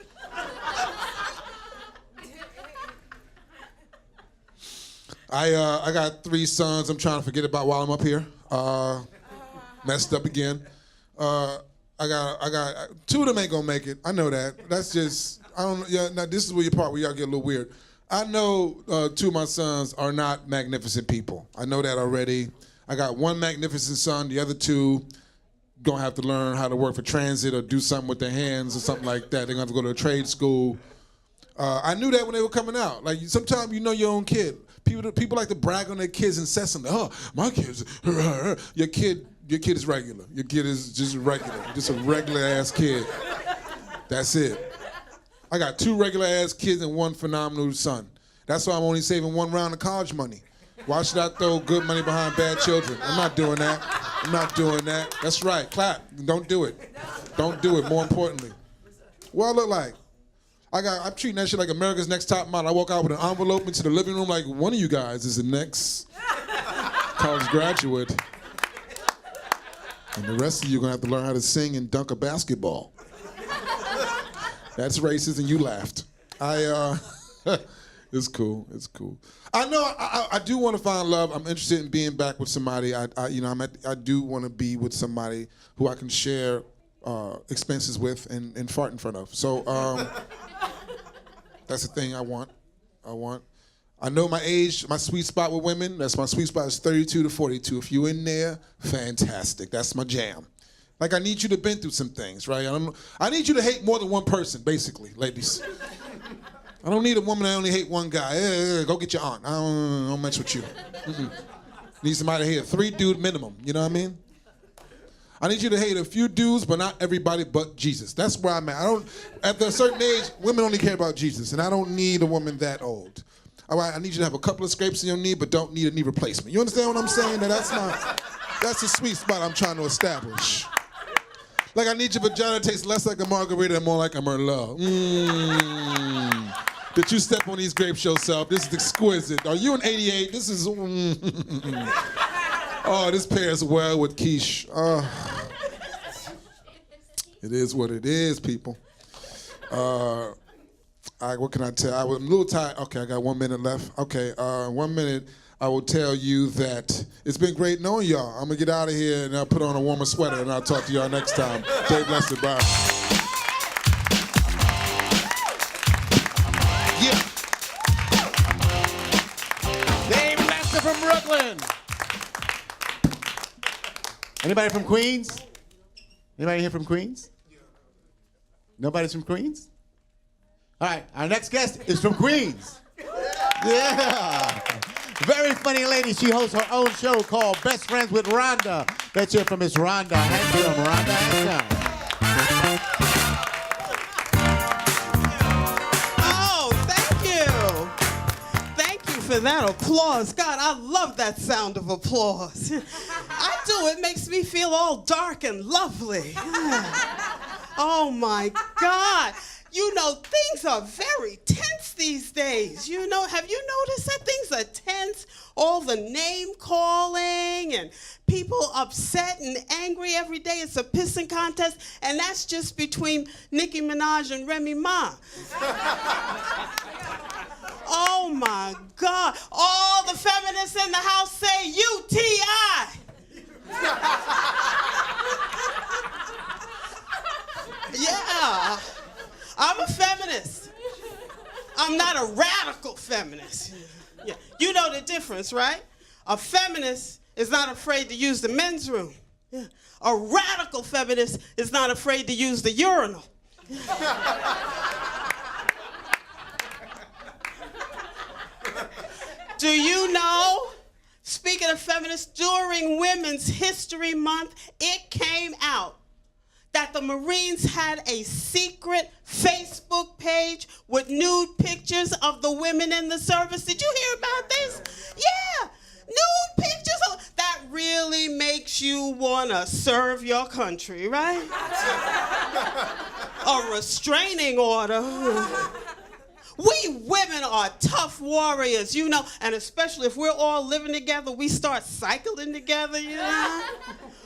Speaker 9: I got 3 sons I'm trying to forget about while I'm up here. Messed up again. I got 2 of them ain't gonna make it. I know that. That's just, I don't, yeah, now this is where your part where y'all get a little weird. I know 2 of my sons are not magnificent people. I know that already. I got 1 magnificent son, the other 2 gonna have to learn how to work for transit or do something with their hands or something like that. They're gonna have to go to a trade school. I knew that when they were coming out. Like sometimes you know your own kid. People like to brag on their kids incessantly. Oh, my kids, your kid is regular. Your kid is just regular, just a regular ass kid. That's it. I got 2 regular ass kids and 1 phenomenal son. That's why I'm only saving 1 round of college money. Why should I throw good money behind bad children? I'm not doing that. I'm not doing that. That's right. Clap. Don't do it. Don't do it. More importantly, what I look like. I'm treating that shit like America's Next Top Model. I walk out with an envelope into the living room like one of you guys is the next college graduate. And the rest of you are gonna have to learn how to sing and dunk a basketball. That's racist and you laughed. It's cool. It's cool. I know. I do want to find love. I'm interested in being back with somebody. I do want to be with somebody who I can share expenses with and fart in front of. So that's the thing I want. I know my age, my sweet spot with women. That's my sweet spot is 32 to 42. If you're in there, fantastic. That's my jam. Like I need you to been through some things, right? I need you to hate more than one person, basically, ladies. I don't need a woman that only hate one guy. Go get your aunt. I don't mess with you. Need somebody to hate 3 dude minimum. You know what I mean? I need you to hate a few dudes, but not everybody but Jesus. That's where I'm at. After a certain age, women only care about Jesus, and I don't need a woman that old. All right, I need you to have a couple of scrapes in your knee, but don't need a knee replacement. You understand what I'm saying? That's the sweet spot I'm trying to establish. Like I need your vagina to taste less like a margarita and more like a Merlot. Did you step on these grapes yourself? This is exquisite. Are you an 88? This is... Oh, this pairs well with quiche. It is what it is, people. What can I tell? I'm a little tired. Okay, I got 1 minute left. Okay, 1 minute. I will tell you that it's been great knowing y'all. I'm gonna get out of here and I'll put on a warmer sweater and I'll talk to y'all next time. Stay blessed. Bye. Yeah.
Speaker 3: Dave Lester from Brooklyn. Anybody from Queens? Anybody here from Queens? Nobody's from Queens? All right, our next guest is from Queens. Yeah. Very funny lady. She hosts her own show called Best Friends with Rhonda. Let's hear from Miss Rhonda Hansome. Rhonda Hansome.
Speaker 10: Oh, thank you. Thank you for that applause. God, I love that sound of applause. I do. It makes me feel all dark and lovely. Oh, my God. You know, things are very tense these days. You know, have you noticed that things are tense? All the name calling and people upset and angry every day. It's a pissing contest, and that's just between Nicki Minaj and Remy Ma. Oh my God. All the feminists in the house say UTI. Yeah. I'm a feminist. I'm not a radical feminist. Yeah. You know the difference, right? A feminist is not afraid to use the men's room. Yeah. A radical feminist is not afraid to use the urinal. Do you know, speaking of feminists, during Women's History Month, it came out that the Marines had a secret Facebook page with nude pictures of the women in the service. Did you hear about this? Yeah, nude pictures. That really makes you want to serve your country, right? A restraining order. We women are tough warriors, you know, and especially if we're all living together, we start cycling together, you know?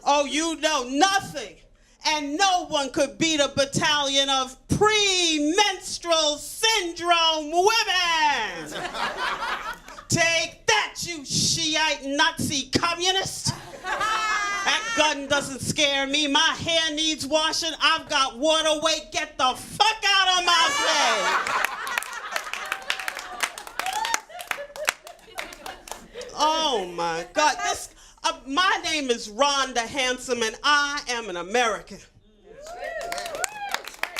Speaker 10: Oh, you know, nothing. And no one could beat a battalion of premenstrual syndrome women. Take that, you Shiite Nazi communist. That gun doesn't scare me. My hair needs washing. I've got water weight. Get the fuck out of my face. Oh my God. My name is Rhonda Hansome, and I am an American.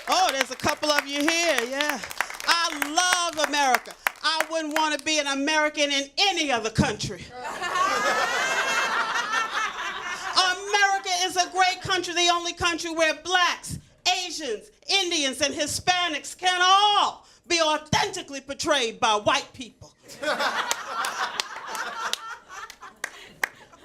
Speaker 10: Oh, there's a couple of you here, yeah. I love America. I wouldn't want to be an American in any other country. America is a great country, the only country where blacks, Asians, Indians, and Hispanics can all be authentically portrayed by white people.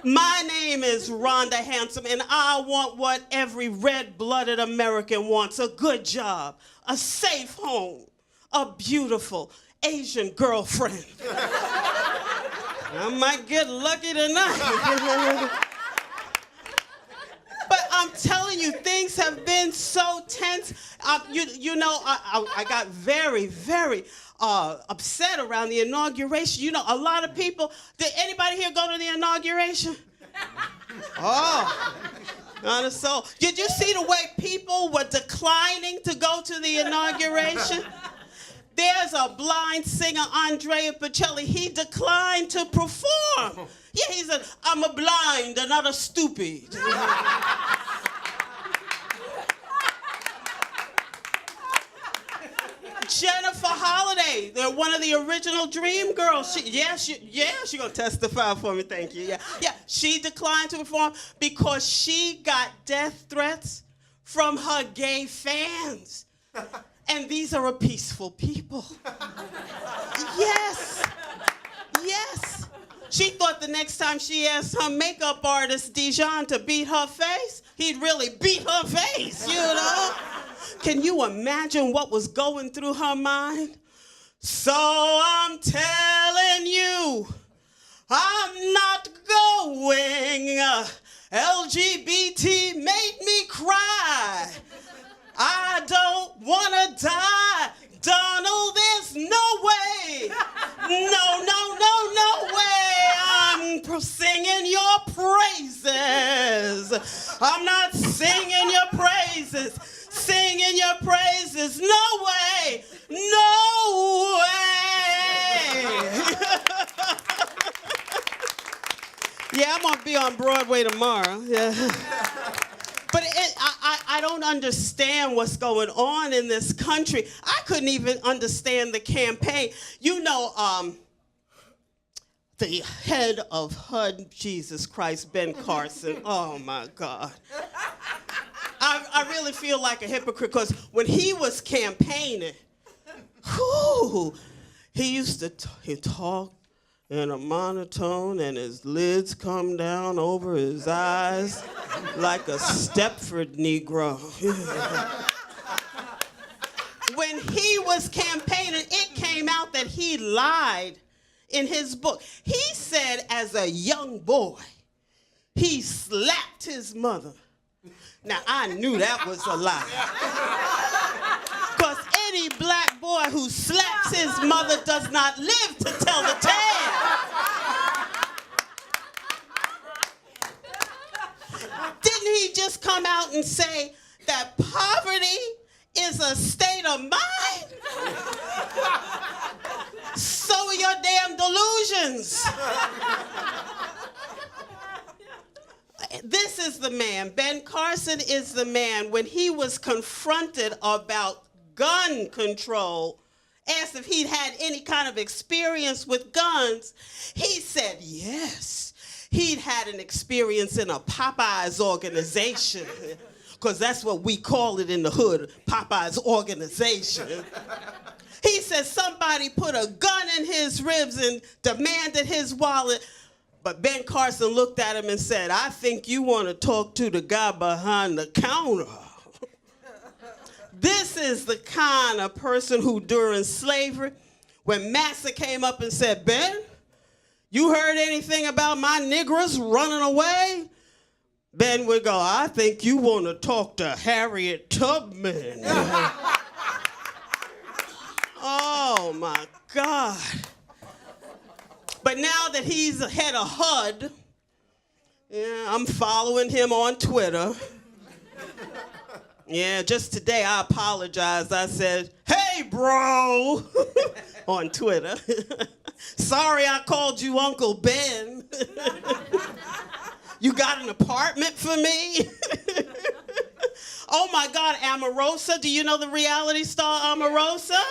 Speaker 10: My name is Rhonda Hansome, and I want what every red-blooded American wants: a good job, a safe home, a beautiful Asian girlfriend. I might get lucky tonight. But I'm telling you, things have been so tense. I got very, very upset around the inauguration. You know, a lot of people. Did anybody here go to the inauguration? Oh, not a soul. Did you see the way people were declining to go to the inauguration? There's a blind singer, Andrea Bocelli. He declined to perform. Yeah, he said, I'm a blind and not a stupid. Jennifer Holliday, they're one of the original Dream Girls. She gonna testify for me. Thank you. Yeah. She declined to perform because she got death threats from her gay fans, and these are a peaceful people. Yes. She thought the next time she asked her makeup artist Dijon to beat her face, he'd really beat her face. You know. Can you imagine what was going through her mind? So I'm telling you, I'm not going. LGBT made me cry. I don't want to die. Donald, there's no way. No way. I'm singing your praises. I'm not singing your praises. Singing your praises. No way. No way. Yeah, I'm going to be on Broadway tomorrow. Yeah. But I don't understand what's going on in this country. I couldn't even understand the campaign. You know, the head of HUD, Jesus Christ, Ben Carson. Oh, my God. I really feel like a hypocrite because when he was campaigning, he used to talk in a monotone and his lids come down over his eyes like a Stepford Negro. When he was campaigning, it came out that he lied in his book. He said as a young boy, he slapped his mother. Now, I knew that was a lie. Because any black boy who slaps his mother does not live to tell the tale. Didn't he just come out and say that poverty is a state of mind? So are your damn delusions. This is the man. Ben Carson is the man. When he was confronted about gun control, asked if he'd had any kind of experience with guns, he said yes. He'd had an experience in a Popeyes organization, because that's what we call it in the hood, Popeyes organization. He said somebody put a gun in his ribs and demanded his wallet. But Ben Carson looked at him and said, I think you want to talk to the guy behind the counter. This is the kind of person who during slavery, when Massa came up and said, Ben, you heard anything about my niggers running away? Ben would go, I think you want to talk to Harriet Tubman. Oh, my God. But now that he's head of HUD, yeah, I'm following him on Twitter. Yeah, just today I apologized. I said, hey, bro, on Twitter. Sorry I called you Uncle Ben. You got an apartment for me? Oh, my God, Omarosa. Do you know the reality star Omarosa?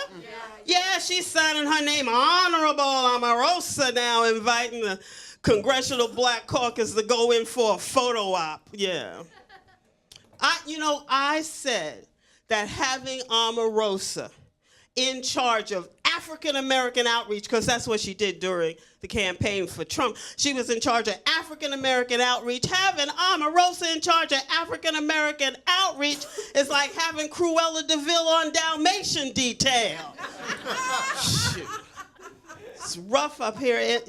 Speaker 10: Yeah, she's signing her name, Honorable Omarosa, now, inviting the Congressional Black Caucus to go in for a photo op. Yeah. I said that having Omarosa in charge of African American outreach, because that's what she did during the campaign for Trump. She was in charge of African American outreach. Having Omarosa in charge of African American outreach is like having Cruella de Vil on Dalmatian detail. Shoot. it's rough up here.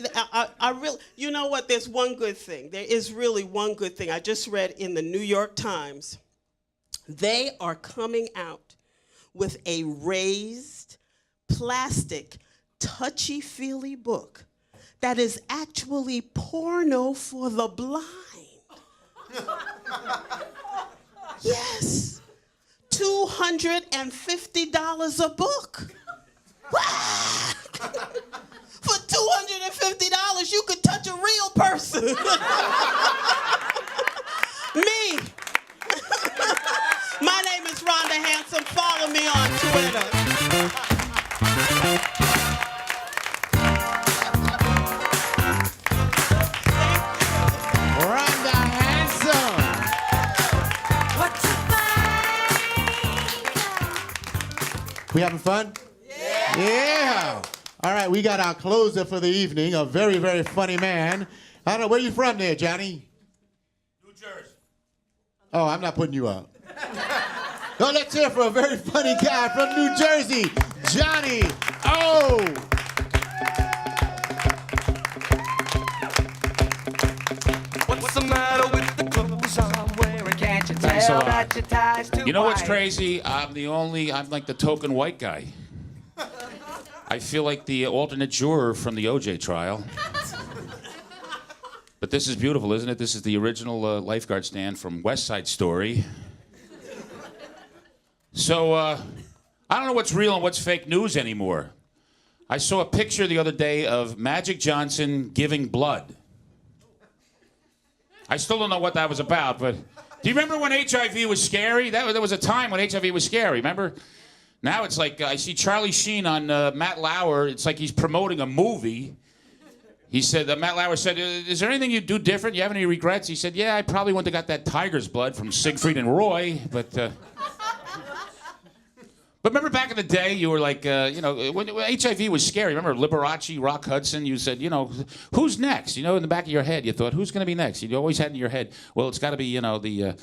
Speaker 10: I really, you know what? There's one good thing. There is really one good thing. I just read in the New York Times. They are coming out with a raised plastic touchy-feely book that is actually porno for the blind. Yes. $250 a book. For $250, you could touch a real person. Me. My name is Rhonda Hansome. Follow me on Twitter.
Speaker 3: Rhonda Hansome. We having fun? Yeah. All right, we got our closer for the evening, a very, very funny man. I don't know, where you from there, Johnny?
Speaker 11: New Jersey.
Speaker 3: Oh, I'm not putting you out. No, let's hear for a very funny guy from New Jersey, Johnny O.
Speaker 11: What's the matter with the clothes I'm wearing? Can't you tell that your tie's too
Speaker 12: You know what's
Speaker 11: wide?
Speaker 12: crazy? I'm like the token white guy. I feel like the alternate juror from the OJ trial. But this is beautiful, isn't it? This is the original lifeguard stand from West Side Story. So, I don't know what's real and what's fake news anymore. I saw a picture the other day of Magic Johnson giving blood. I still don't know what that was about, but do you remember when HIV was scary? There was a time when HIV was scary, remember? Now it's like, I see Charlie Sheen on Matt Lauer. It's like he's promoting a movie. He said, Matt Lauer said, is there anything you'd do different? You have any regrets? He said, yeah, I probably wouldn't have got that tiger's blood from Siegfried and Roy, but remember back in the day, you were like, when HIV was scary, remember Liberace, Rock Hudson, you said, who's next? In the back of your head, you thought, who's going to be next? You always had in your head, well, it's got to be, the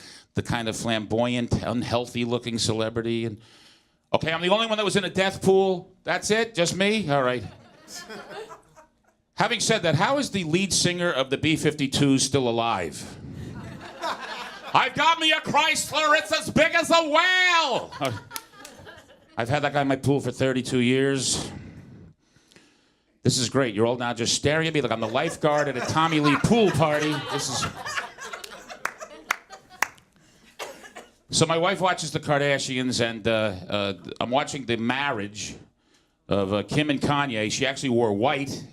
Speaker 12: kind of flamboyant, unhealthy-looking celebrity. And okay, I'm the only one that was in a death pool. That's it? Just me? All right. Having said that, how is the lead singer of the B-52s still alive? I've got me a Chrysler. It's as big as a whale. I've had that guy in my pool for 32 years. This is great. You're all now just staring at me like I'm the lifeguard at a Tommy Lee pool party. This is... So my wife watches the Kardashians, and I'm watching the marriage of Kim and Kanye. She actually wore white.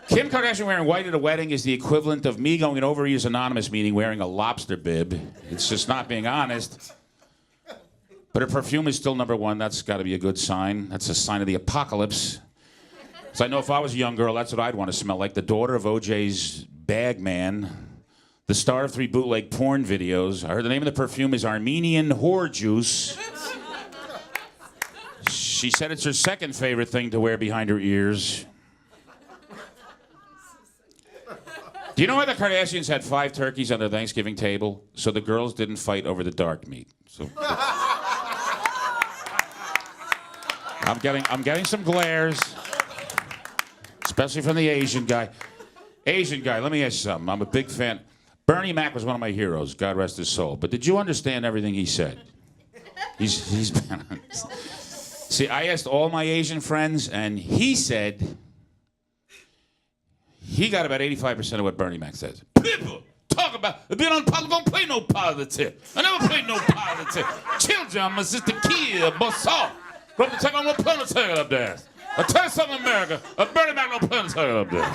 Speaker 12: Kim Kardashian wearing white at a wedding is the equivalent of me going to an Overeaters Anonymous meeting wearing a lobster bib. It's just not being honest. But her perfume is still #1. That's got to be a good sign. That's a sign of the apocalypse. So I know if I was a young girl, that's what I'd want to smell like. The daughter of OJ's bag man. The star of 3 bootleg porn videos. I heard the name of the perfume is Armenian Whore Juice. She said it's her second favorite thing to wear behind her ears. Do you know why the Kardashians had 5 turkeys on their Thanksgiving table? So the girls didn't fight over the dark meat. So I'm getting some glares, especially from the Asian guy. Asian guy, let me ask you something. I'm a big fan. Bernie Mac was one of my heroes, God rest his soul. But did you understand everything he said? He's been on. See, I asked all my Asian friends, and he said he got about 85% of what Bernie Mac says. People talk about being on politics, don't play no politics. I never played no politics. Children must just the kid, bust off. From the time I'm gonna play no up there. I tell you something, America. Bernie Mac don't play no up there.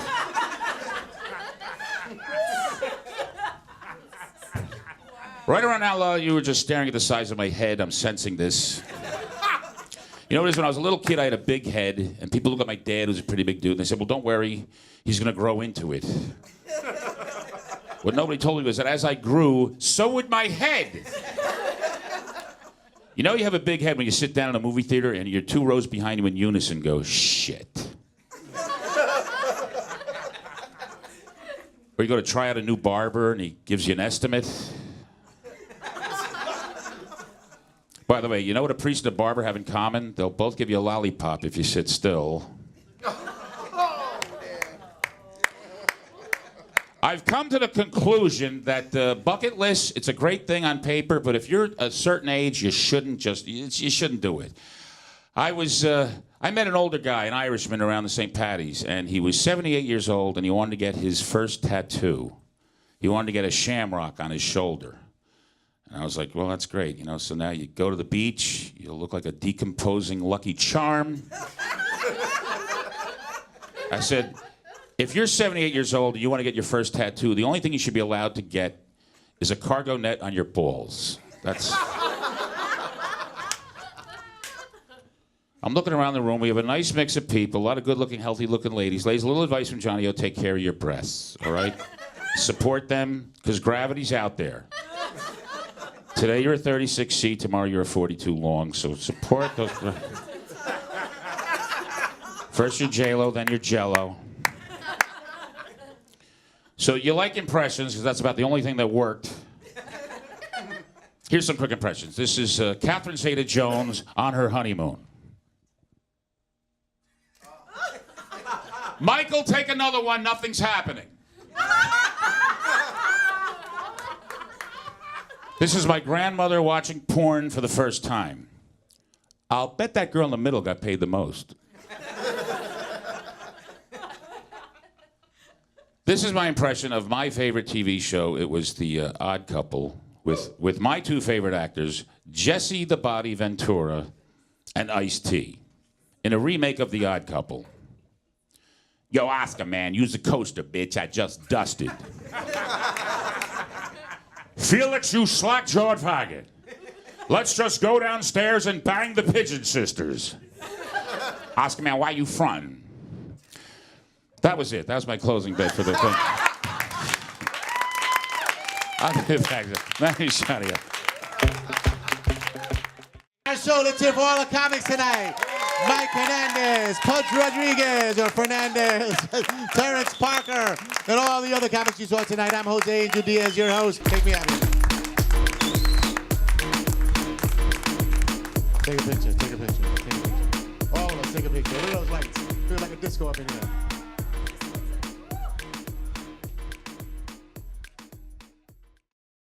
Speaker 12: Right around now, you were just staring at the size of my head. I'm sensing this. You know what it is? When I was a little kid, I had a big head, and people look at my dad, who's a pretty big dude, and they said, well, don't worry, he's going to grow into it. What nobody told me was that as I grew, so would my head. You know you have a big head when you sit down in a movie theater and your 2 rows behind you in unison go, shit. Or you go to try out a new barber, and he gives you an estimate. By the way, you know what a priest and a barber have in common? They'll both give you a lollipop if you sit still. I've come to the conclusion that the bucket list, it's a great thing on paper, but if you're a certain age, you shouldn't do it. I met an older guy, an Irishman, around the St. Patty's, and he was 78 years old, and he wanted to get his first tattoo. He wanted to get a shamrock on his shoulder. And I was like, well, that's great, you know, so now you go to the beach, you'll look like a decomposing Lucky Charm. I said, if you're 78 years old and you want to get your first tattoo, the only thing you should be allowed to get is a cargo net on your balls. That's... I'm looking around the room. We have a nice mix of people, a lot of good-looking, healthy-looking ladies. Ladies, a little advice from Johnny O, take care of your breasts, all right? Support them, because gravity's out there. Today you're a 36C, tomorrow you're a 42 long, so support those. First you're J-Lo, then you're Jell-O. So you like impressions, because that's about the only thing that worked. Here's some quick impressions. This is Catherine Zeta-Jones on her honeymoon. Michael, take another one, nothing's happening. This is my grandmother watching porn for the first time. I'll bet that girl in the middle got paid the most. This is my impression of my favorite TV show. It was The Odd Couple with my two favorite actors, Jesse the Body Ventura and Ice-T, in a remake of The Odd Couple. Yo, Oscar, man, use the coaster, bitch. I just dusted. Felix, you slack-jawed faggot. Let's just go downstairs and bang the Pigeon Sisters. Oscar, man, why you frontin'? That was it. That was my closing bit for the thing. I'll give it back to Manny Shadia.
Speaker 3: I showed it to for all the comics tonight. Mike Hernandez, Pudge Rodriguez, or Fernandez, Terrence Parker, and all the other comics you saw tonight. I'm Jose A. Diaz, your host. Take me out here. Take a picture, take a picture, take a picture. All of us, take a picture. Look at those lights. Feel like a disco up in here.